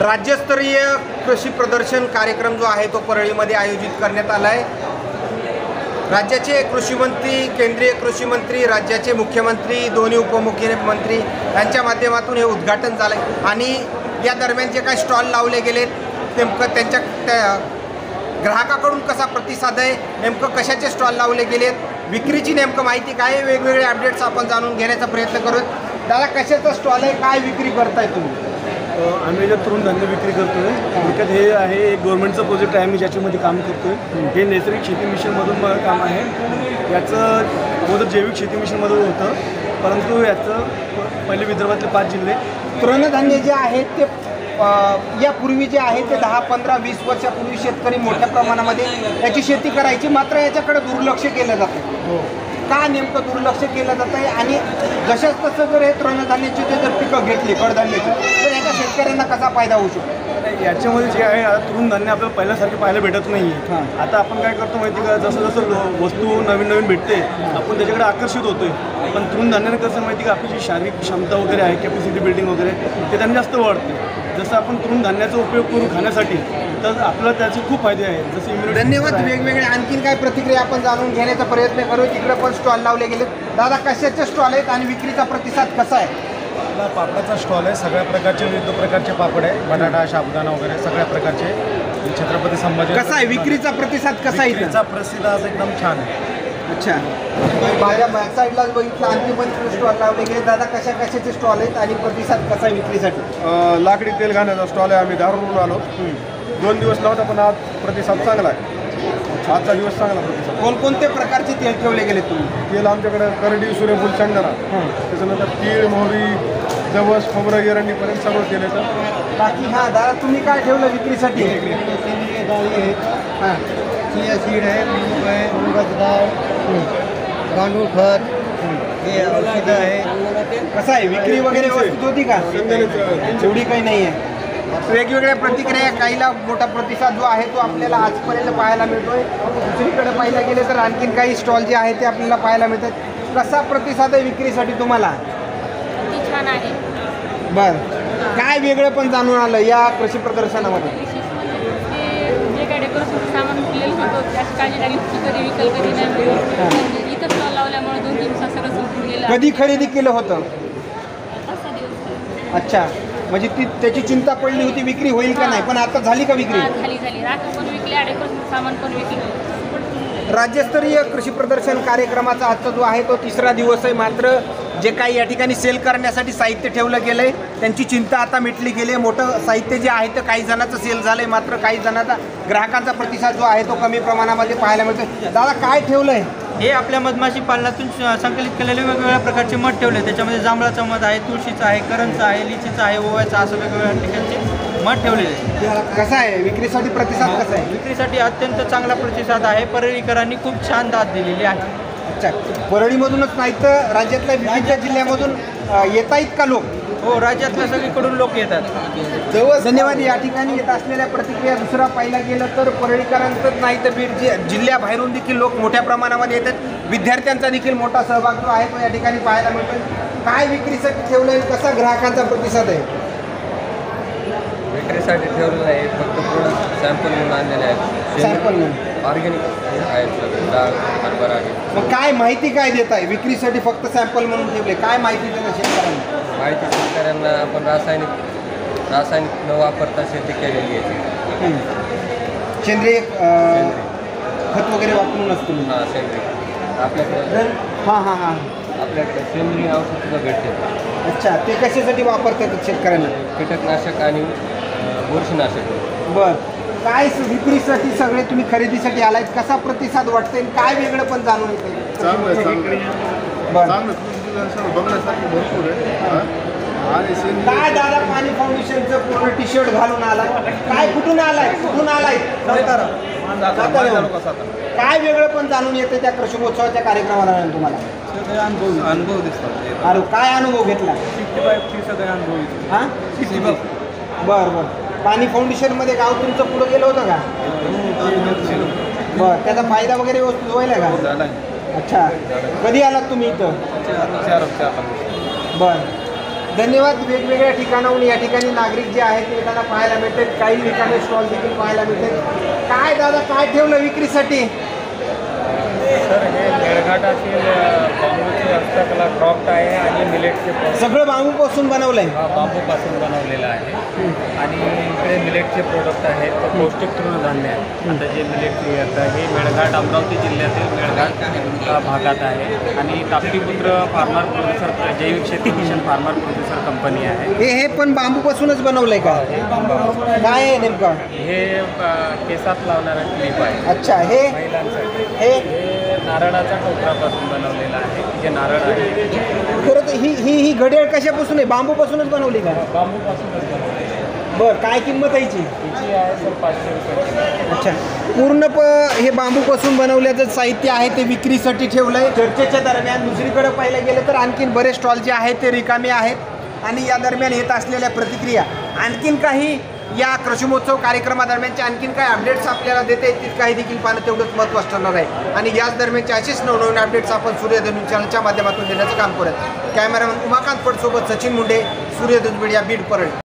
राज्यस्तरीय कृषी प्रदर्शन कार्यक्रम जो आहे तो परळीमध्ये आयोजित करण्यात आला आहे। राज्याचे कृषी मंत्री, केंद्रीय कृषी मंत्री, राज्याचे मुख्यमंत्री, दोन्ही उपमुख्यमंत्री यांच्या माध्यमातून हे उद्घाटन झालं आहे। आणि या दरम्यान जे काही स्टॉल लावले गेलेत नेमकं त्यांच्या ग्राहकाकडून कसा प्रतिसाद आहे, नेमकं कशाचे स्टॉल लावले गेलेत, विक्रीची नेमकं माहिती काय आहे, वेगवेगळे अपडेट्स आपण जाणून घेण्याचा प्रयत्न करूयात। दादा, कशाचा स्टॉल आहे, काय विक्री करताय तुम्ही? आम्ही जे तरुण धान्य विक्री करतोय थोडक्यात हे आहे एक गव्हर्नमेंटचं प्रोजेक्ट आहे, आम्ही ज्याच्यामध्ये काम करतोय। हे नैसर्गिक शेती मिशनमधून काम आहे। याचं अगोदर जैविक शेती मिशनमधून होतं, परंतु याचं पहिले विदर्भातले 5 जिल्हे तृणधान्य जे आहेत ते यापूर्वी जे आहे ते 10, 15, 20 वर्षापूर्वी शेतकरी मोठ्या प्रमाणामध्ये याची शेती करायची, मात्र याच्याकडे दुर्लक्ष केलं जातं। का नेमकं दुर्लक्ष केलं जातं आहे? आणि जशाच तसं जर हे तृणधान्याची जर पिकं घेतली, कडधान्याची, तर याचा शेतकऱ्यांना कसा फायदा होऊ शकतो? याच्यामध्ये जे आहे आता तृणधान्य आपल्याला पहिल्यासारखे पाहायला भेटत नाही आहे। आता आपण काय करतो माहिती का, जसं जसं वस्तू नवीन नवीन भेटते आपण त्याच्याकडे आकर्षित होतोय। पण तृणधान्याने कसं माहिती का, आपली जी शारीरिक क्षमता वगैरे आहे, कॅपॅसिटी बिल्डिंग वगैरे, ते त्यांनी जास्त वाढते। जसं आपण तृणधान्याचा उपयोग करू खाण्यासाठी, तर आपल्याला त्याचे खूप फायदे आहेत। जसे इम्युनिटी। धन्यवाद। वेगवेगळे आणखीन काय प्रतिक्रिया आपण जाणून घेण्याचा प्रयत्न करू। तिकडे पण स्टॉल लावले गेले। दादा, कशाचे स्टॉल आहेत आणि विक्रीचा प्रतिसाद कसा आहे? आपला पापडाचा स्टॉल आहे, सगळ्या प्रकारचे विविध प्रकारचे पापड आहे, बटाटा, साबुदाणा वगैरे सगळ्या प्रकारचे। छत्रपती संभाजी कसा आहे विक्रीचा प्रतिसाद कसा आहे? विक्रीचा प्रसिद्ध आज एकदम छान आहे। अच्छा, माझ्या बॅक साईडलाच बघितलं आणखी पण स्टॉल लावले गेले। दादा, कशाचे स्टॉल आहेत आणि प्रतिसाद कसा आहे विक्रीसाठी? लाकडी तेल घाण्याचा स्टॉल आहे, आम्ही धारूरून आलो। 2 दिवस नव्हता पण आज प्रतिसाद चांगला आहे। आजचा दिवस चांगला प्रतिसाद। कोणकोणते प्रकारचे तेल ठेवले गेले तुम्ही? तेल आमच्याकडे करडी, सूर्यफूल, शेंगदाणा, त्याच्यानंतर तीळ, मोहरी, जवस, खोबरं, एरंडीपर्यंत सर्व तेल येतं। बाकी हां दादा, तुम्ही काय ठेवलं विक्रीसाठी? हां, चिया सीड आहे, मूग आहे, मुगाची डाळ, गांडूळ खत, हे औषधं आहे। कसं आहे विक्री वगैरे व्यवस्थित होती का? एवढी काही नाही आहे। वेगवेगळ्या प्रतिक्रिया, काहीला मोठा प्रतिसाद जो आहे तो आपल्याला आजपर्यंत पाहायला मिळतोय। दुसरीकडे पाहायला गेले तर आणखीन काही स्टॉल जे आहेत ते आपल्याला पाहायला मिळतात। कसा प्रतिसाद आहे विक्रीसाठी तुम्हाला? छान आहे। बरं, काय वेगळं पण जाणून आलं या कृषी प्रदर्शनामध्ये? जे काय डेकोरेशन सामान केलेलं होतं त्याची काळजी लागली, कधी विकल कधी नाही। इथं स्टॉल लावल्यामुळे 2-3 दिवसात सगळं संपून गेलं। कधी खरेदी केलं होतं? 5-6 दिवस। अच्छा, म्हणजे त्याची चिंता पडली होती विक्री होईल का नाही, पण आता झाली का विक्री? झाली राखण पण विकल्या, डेकोरेशन सामान पण विकलं। राज्यस्तरीय कृषी प्रदर्शन कार्यक्रमाचा आजचा जो आहे तो 3रा दिवस आहे। मात्र जे काही या ठिकाणी सेल करण्यासाठी साहित्य ठेवलं गेलं आहे त्यांची चिंता आता मिटली गेली आहे। मोठं साहित्य जे आहे ते काही जणांचं सेल झालं आहे, मात्र काही जणांचा ग्राहकांचा प्रतिसाद जो आहे तो कमी प्रमाणामध्ये पाहायला मिळतो। दादा, काय ठेवलं आहे? हे आपल्या मधमाशी पालनातून संकलित केलेले वेगवेगळ्या प्रकारचे मध ठेवले। त्याच्यामध्ये जांभळाचं मध आहे, तुळशीचं आहे, करंजचं आहे, लिचीचं आहे, ओव्याचं, असं वेगवेगळ्या ठिकाणचे मध ठेवलेले। कसा आहे विक्रीसाठी प्रतिसाद कसा आहे? विक्रीसाठी अत्यंत चांगला प्रतिसाद आहे। परळीकरांनी खूप छान दाद दिलेली आहे। अच्छा, परळीमधूनच नाही तर राज्यातल्या विविध जिल्ह्यामधून येत आहेत का लोक? हो, राज्यातल्या सगळीकडून लोक येतात। धन्यवाद। या ठिकाणी येत असलेल्या प्रतिक्रिया दुसरा पाहिला गेलं तर परळीकरांचंच नाही तर बीड जिल्ह्याबाहेरून देखील लोक मोठ्या प्रमाणामध्ये येतात। विद्यार्थ्यांचा देखील मोठा सहभाग जो आहे तो या ठिकाणी पाहायला मिळतो। काय विक्रीसाठी ठेवलं आहे, कसा ग्राहकांचा प्रतिसाद आहे? विक्रीसाठी ठेवलेलं आहे, फक्त प्रोडक्ट सॅम्पल म्हणून आणलेले आहेत। सॅम्पल म्हणून ऑर्गॅनिक आहेत सगळे, डाळ, हरभरा आहे। मग काय माहिती काय देत आहे? विक्रीसाठी फक्त सॅम्पल म्हणून ठेवले, काय माहिती देतं शेतकऱ्यांना? माहिती शेतकऱ्यांना आपण रासायनिक न वापरता शेती केलेली आहे। सेंद्रिय खत वगैरे वापरून असतो? हां, सेंद्रिय आपल्याकडे आपल्याकडे सेंद्रिय औषधसुद्धा भेटते। अच्छा, ते कशासाठी वापरतात शेतकऱ्यांना? कीटकनाशक आणि बुरशीनाशक। बरं, काय विक्रीसाठी सगळे तुम्ही खरेदीसाठी आलायत, कसा प्रतिसाद वाटतोय, काय वेगळं पण जाणून येते? बघण्यासाठी भरपूर आहे। काय दादा, पाणी फाउंडेशनचं पूर्ण टी-शर्ट घालून आलाय, काय कुठून आलाय? काय वेगळं पण जाणून येते त्या कृषी महोत्सवाच्या कार्यक्रमाला तुम्हाला? अनुभव दिसतात। अरे, काय अनुभव घेतला? 65 सगळे अनुभव। हां, 65। बरं, पाणी फाउंडेशनमध्ये गाव तुमचं पुढं गेलं होतं का? बरं, त्याचा फायदा वगैरे व्यवस्थित व्हायला का? अच्छा, कधी आलात तुम्ही इथं? चार बरं, धन्यवाद. वेगवेगळ्या ठिकाणाहून या ठिकाणी नागरिक जे आहेत ते येताना पाहायला मिळते. काही ठिकाणी स्टॉल देखील पाहायला मिळते. काय दादा काय ठेवलं विक्रीसाठी? सर हे मेळघाटातील बांबूची हस्तकला क्रॉफ्ट आहे आणि मिलेटचे सगळं बांबूपासून बनवलंय. बांबूपासून बनवलेलं आहे आणि इकडे मिलेटचे प्रोडक्ट आहेत पौष्टिक तृणधान्य आहे. आता जे मिलेट येतं हे मेळघाट अमरावती जिल्ह्यातील मेळघाट भागात आहे आणि ताप्तीपुत्र फार्मर प्रोड्युसर जैविक शेती मिशन फार्मर प्रोड्युसर कंपनी आहे. हे पण बांबूपासूनच बनवलंय का? काय आहे नेमकं? हे केसात लावणारा क्लिप आहे. अच्छा. हे महिलांसाठी हे नारळाच्या टोकरापासून बनवलेलं आहे. जे नारळ आहे खरं तर ही घड्याळ कशापासून आहे? बांबूपासूनच बनवली का? बांबूपासूनच बनवलेलं आहे. बरं. काय किंमत आहे याची? हिची आहे सर 500 रुपये. अच्छा. पूर्ण हे बांबूपासून बनवल्याचं साहित्य आहे ते विक्रीसाठी ठेवलंय. चर्चेच्या दरम्यान दुसरीकडे पाहायला गेलं तर आणखीन बरेच स्टॉल जे आहेत ते रिकामे आहेत आणि या दरम्यान येत असलेल्या प्रतिक्रिया आणखीन काही या कृषी महोत्सव कार्यक्रमादरम्यानचे आणखीन काही अपडेट्स आपल्याला देता येतील. काही देखील पाहणं तेवढंच महत्त्वाचं ठरणार आहे आणि याच दरम्यानचे असेच नवनवीन अपडेट्स आपण सूर्यधनु चॅनलच्या माध्यमातून देण्याचं काम करत. कॅमेरामॅन उमाकांत पटसोबत सचिन मुंडे, सूर्यधनु मीडिया, बीड, परळी.